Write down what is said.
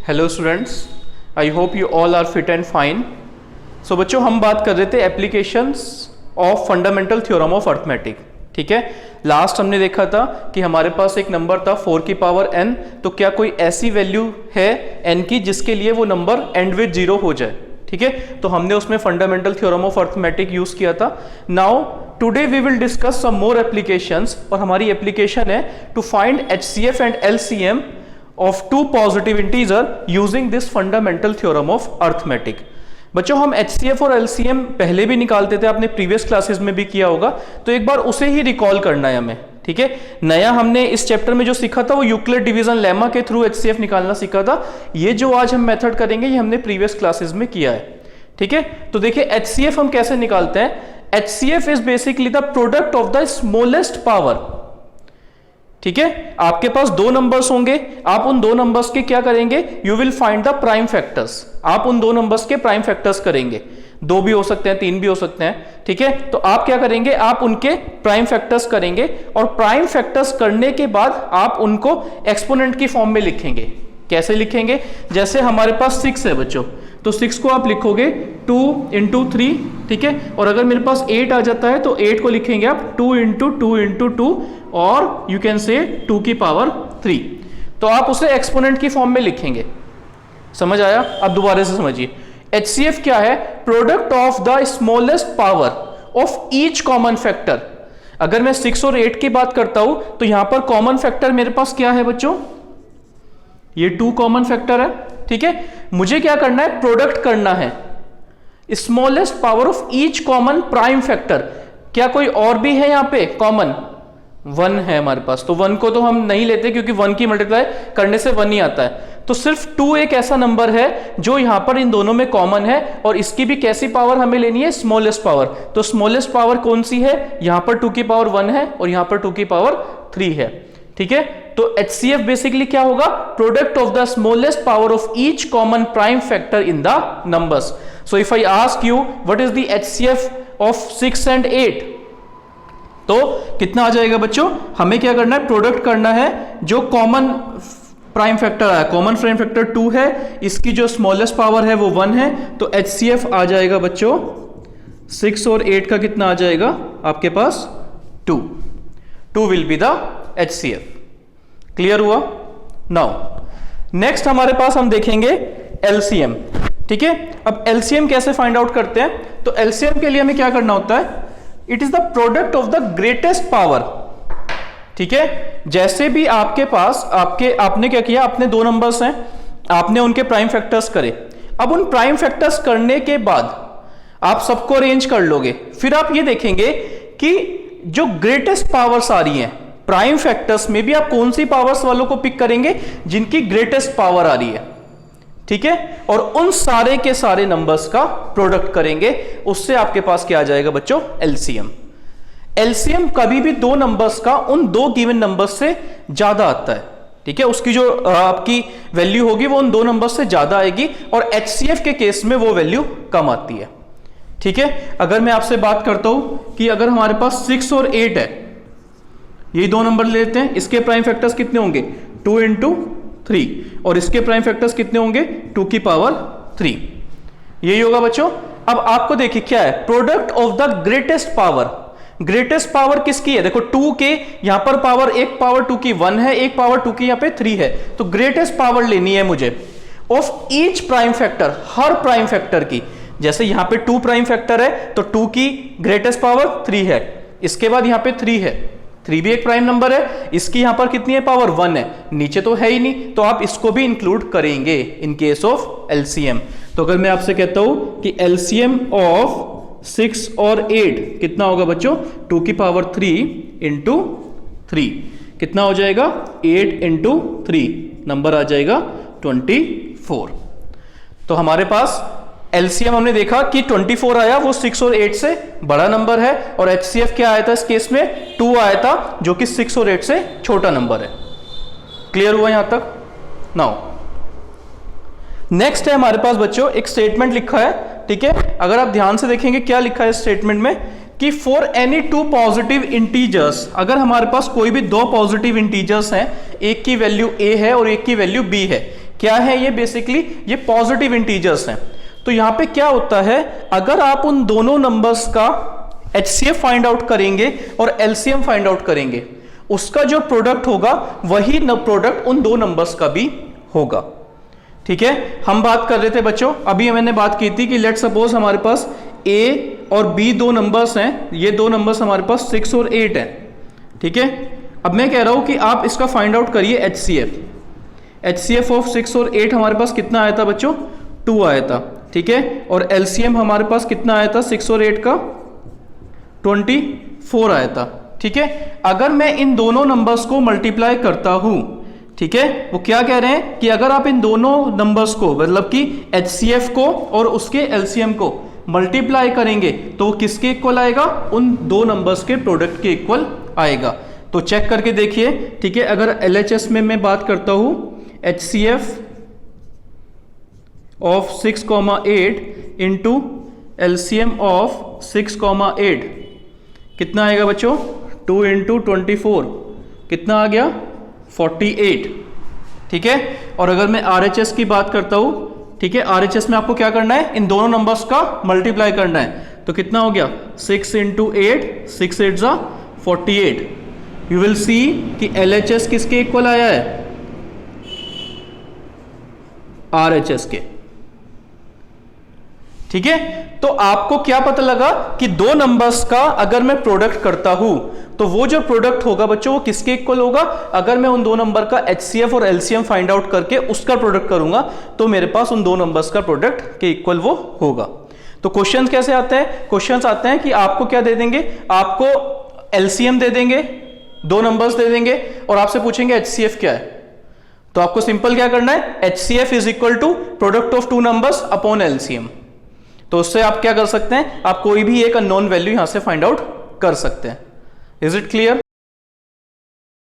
Hello students, I hope you all are fit and fine. So बच्चों, हम बात कर रहे थे applications of fundamental theorem of arithmetic. ठीक है, लास्ट हमने देखा था कि हमारे पास एक नंबर था 4 की पावर n, तो क्या कोई ऐसी वैल्यू है n की जिसके लिए वो नंबर एंड विद 0 हो जाए। ठीक है, तो हमने उसमें fundamental theorem of arithmetic use किया था। Now today we will discuss some more applications, और हमारी एप्लीकेशन है टू फाइंड HCF एंड LCM of two positive integer using this fundamental theorem of arithmetic। बच्चों, हम HCF और LCM पहले भी निकालते थे, आपने प्रीवियस क्लासेस में भी किया होगा, तो एक बार उसे ही रिकॉल करना है हमें। ठीक है, नया हमने इस चैप्टर में जो सीखा था वो यूक्लिड डिवीजन लेमा के थ्रू HCF निकालना सीखा था। ये जो आज हम मेथड करेंगे ये हमने प्रीवियस क्लासेस में किया है। ठीक है, तो देखिए HCF हम कैसे निकालते हैं। HCF is basically the product of the smallest power. ठीक है, आपके पास दो नंबर्स होंगे, आप उन दो नंबर्स के क्या करेंगे, you will find the prime factors. आप उन दो नंबर्स के प्राइम फैक्टर्स करेंगे, दो भी हो सकते हैं, तीन भी हो सकते हैं। ठीक है, तो आप क्या करेंगे, आप उनके प्राइम फैक्टर्स करेंगे, और प्राइम फैक्टर्स करने के बाद आप उनको एक्सपोनेंट की फॉर्म में लिखेंगे। कैसे लिखेंगे, जैसे हमारे पास 6 है बच्चों, तो 6 को आप लिखोगे 2 इंटू 3। ठीक है, और अगर मेरे पास 8 आ जाता है तो 8 को लिखेंगे आप 2 इंटू 2 इंटू 2, और यू कैन से 2 की पावर 3। तो आप उसे एक्सपोनेंट की फॉर्म में लिखेंगे। समझ आया? अब दोबारा से समझिए, HCF क्या है, product of the smallest power of each common factor. अगर मैं 6 और 8 की बात करता हूं तो यहां पर कॉमन फैक्टर मेरे पास क्या है बच्चों, ये 2 कॉमन फैक्टर है। ठीक है, मुझे क्या करना है, प्रोडक्ट करना है smallest power of each common prime factor. क्या कोई और भी है यहां पे कॉमन? 1 है हमारे पास, तो 1 को तो हम नहीं लेते क्योंकि 1 की मल्टीप्लाई करने से 1 ही आता है। तो सिर्फ 2 एक ऐसा नंबर है जो यहां पर इन दोनों में कॉमन है, और इसकी भी कैसी पावर हमें लेनी है, स्मॉलेस्ट पावर। तो स्मॉलेस्ट पावर कौन सी है, यहां पर 2 की पावर 1 है और यहां पर 2 की पावर 3 है। ठीक है, तो HCF बेसिकली क्या होगा, product of the smallest power of each common prime factor in the numbers. So if I ask you what is the HCF of 6 and 8, तो कितना आ जाएगा बच्चों, हमें क्या करना है, प्रोडक्ट करना है जो कॉमन प्राइम फैक्टर आया, कॉमन प्राइम फैक्टर 2 है, इसकी जो स्मॉलेस्ट पावर है वो 1 है, तो HCF आ जाएगा बच्चों 6 और 8 का कितना आ जाएगा आपके पास 2 will be the HCF। Clear हुआ? नाउ नेक्स्ट हमारे पास हम देखेंगे LCM। ठीक है, अब LCM कैसे फाइंड आउट करते हैं, तो LCM के लिए हमें क्या करना होता है, it is the product of the greatest power. ठीक है, जैसे भी आपके पास आपने क्या किया, अपने दो नंबर्स हैं, आपने उनके प्राइम फैक्टर्स करे। अब उन प्राइम फैक्टर्स करने के बाद आप सबको अरेंज कर लोगे, फिर आप ये देखेंगे कि जो ग्रेटेस्ट पावर्स आ रही हैं प्राइम फैक्टर्स में भी, आप कौन सी पावर्स वालों को पिक करेंगे, जिनकी ग्रेटेस्ट पावर आ रही है। ठीक है, और उन सारे के सारे नंबर्स का प्रोडक्ट करेंगे, उससे आपके पास क्या आ जाएगा बच्चों, LCM। LCM कभी भी दो नंबर्स का उन दो गिवन नंबर्स से ज्यादा आता है। ठीक है, उसकी जो आपकी वैल्यू होगी वो उन दो नंबर्स से ज्यादा आएगी, और HCF के केस में वो वैल्यू कम आती है। ठीक है, अगर मैं आपसे बात करता हूं कि अगर हमारे पास 6 और 8 है, ये दो नंबर लेते हैं, इसके प्राइम फैक्टर्स कितने होंगे, 2 इंटू 3, और इसके प्राइम फैक्टर्स कितने होंगे, 2 की पावर 3। यही होगा बच्चों। अब आपको देखिए क्या है, product of the greatest power. Greatest power किसकी है, देखो 2 के यहां पर पावर, एक पावर 2 की 1 है, एक पावर 2 की यहां पे 3 है, तो ग्रेटेस्ट पावर लेनी है मुझे of each prime factor, her prime factor की। जैसे यहां पे 2 प्राइम फैक्टर है तो 2 की ग्रेटेस्ट पावर 3 है, इसके बाद यहां पे 3 है, 3 भी एक प्राइम नंबर है, इसकी यहां पर कितनी है, पावर 1 है, नीचे तो है ही नहीं, तो आप इसको भी इंक्लूड करेंगे इन केस ऑफ LCM। तो अगर मैं आपसे कहता हूं कि LCM ऑफ 6 और 8 कितना होगा बच्चों, 2 की पावर 3 इंटू 3, कितना हो जाएगा, 8 इंटू 3, नंबर आ जाएगा 24। तो हमारे पास LCM हमने देखा कि 24 आया, वो 6 और 8 से बड़ा नंबर है, और HCF क्या आया था इस केस में, 2 आया था, जो कि 6 और 8 से छोटा नंबर है। क्लियर हुआ यहां तक? नाउ नेक्स्ट है हमारे पास बच्चों एक स्टेटमेंट लिखा है। ठीक है, अगर आप ध्यान से देखेंगे क्या लिखा है इस स्टेटमेंट में, कि फॉर एनी 2 पॉजिटिव इंटीजर्स, अगर हमारे पास कोई भी 2 पॉजिटिव इंटीजर्स हैं, एक की वैल्यू a है और एक की वैल्यू b है, क्या है ये? बेसिकली ये पॉजिटिव इंटीजर्स हैं। तो यहां पे क्या होता है, अगर आप उन दोनों नंबर्स का HCF फाइंड आउट करेंगे और LCM फाइंड आउट करेंगे, उसका जो प्रोडक्ट होगा वही प्रोडक्ट उन दो नंबर्स का भी होगा। ठीक है, हम बात कर रहे थे बच्चों, अभी मैंने बात की थी कि लेट सपोज हमारे पास A और B दो नंबर्स हैं, ये दो नंबर्स हमारे पास 6 और 8 हैं। ठीक है, अब मैं कह रहा हूं कि आप इसका फाइंड आउट करिए HCF ऑफ 6 और 8 हमारे पास कितना आया था बच्चों? 2 आया था। ठीक है, और LCM हमारे पास कितना आया था 6 और 8 का? 24 आया था। ठीक है, अगर मैं इन दोनों नंबर्स को मल्टीप्लाई करता हूं, ठीक है, वो क्या कह रहे हैं कि अगर आप इन दोनों नंबर्स को मतलब कि HCF को और उसके LCM को मल्टीप्लाई करेंगे तो किसके इक्वल आएगा? उन दो नंबर्स के प्रोडक्ट के इक्वल आएगा। तो चेक करके देखिए। ठीक है, अगर LHS में मैं बात करता हूं HCF of 6,8 into LCM of 6,8 कितना आएगा बच्चों? 2 इंटू 24 कितना आ गया? 48। ठीक है, और अगर मैं RHS की बात करता हूं, ठीक है, RHS में आपको क्या करना है? इन दोनों नंबर्स का मल्टीप्लाई करना है। तो कितना हो गया? 6 इंटू 8, 6 8 जा 48। यू विल सी कि LHS किसके इक्वल आया है? RHS के। ठीक है, तो आपको क्या पता लगा कि दो नंबर्स का अगर मैं प्रोडक्ट करता हूं तो वो जो प्रोडक्ट होगा बच्चों वो किसके इक्वल होगा? अगर मैं उन दो नंबर का HCF और LCM फाइंड आउट करके उसका प्रोडक्ट करूंगा तो मेरे पास उन दो नंबर्स का प्रोडक्ट के इक्वल वो होगा। तो क्वेश्चंस कैसे आते हैं? क्वेश्चंस आते हैं कि आपको क्या दे देंगे? आपको LCM दे देंगे, दो नंबर्स दे देंगे और आपसे पूछेंगे HCF क्या है। तो आपको सिंपल क्या करना है? HCF is equal to product of two numbers upon LCM। तो उससे आप क्या कर सकते हैं? आप कोई भी एक अननोन वैल्यू यहां से फाइंड आउट कर सकते हैं। Is it clear?